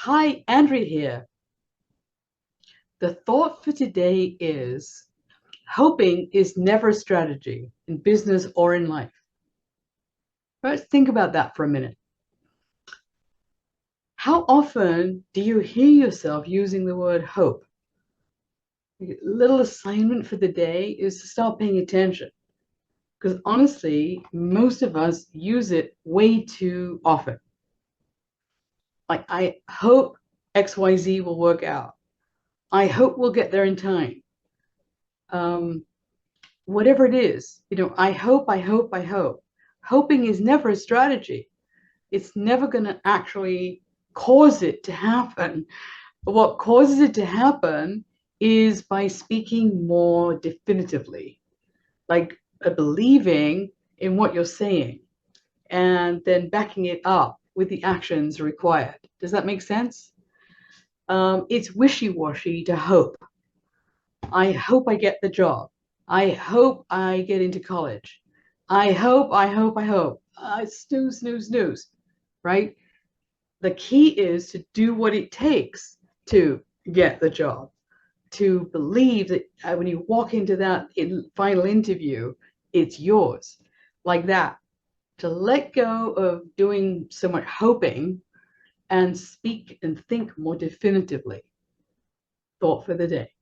Hi, Andrea here. The thought for today is hoping is never a strategy in business or in life. Let's think about that for a minute. How often do you hear yourself using the word hope? A little assignment for the day is to start paying attention because honestly, most of us use it way too often. Like, I hope XYZ will work out. I hope we'll get there in time. Um, Whatever it is, I hope, I hope, I hope. Hoping is never a strategy. It's never going to actually cause it to happen. But what causes it to happen is by speaking more definitively, like believing in what you're saying and then backing it up with the actions required. Does that make sense? It's wishy-washy to hope. I hope I get the job. I hope I get into college. I hope, I hope, I hope. Snooze, snooze, snooze, right? The key is to do what it takes to get the job, to believe that when you walk into that final interview, it's yours, like that. To let go of doing so much hoping and speak and think more definitively. Thought for the day.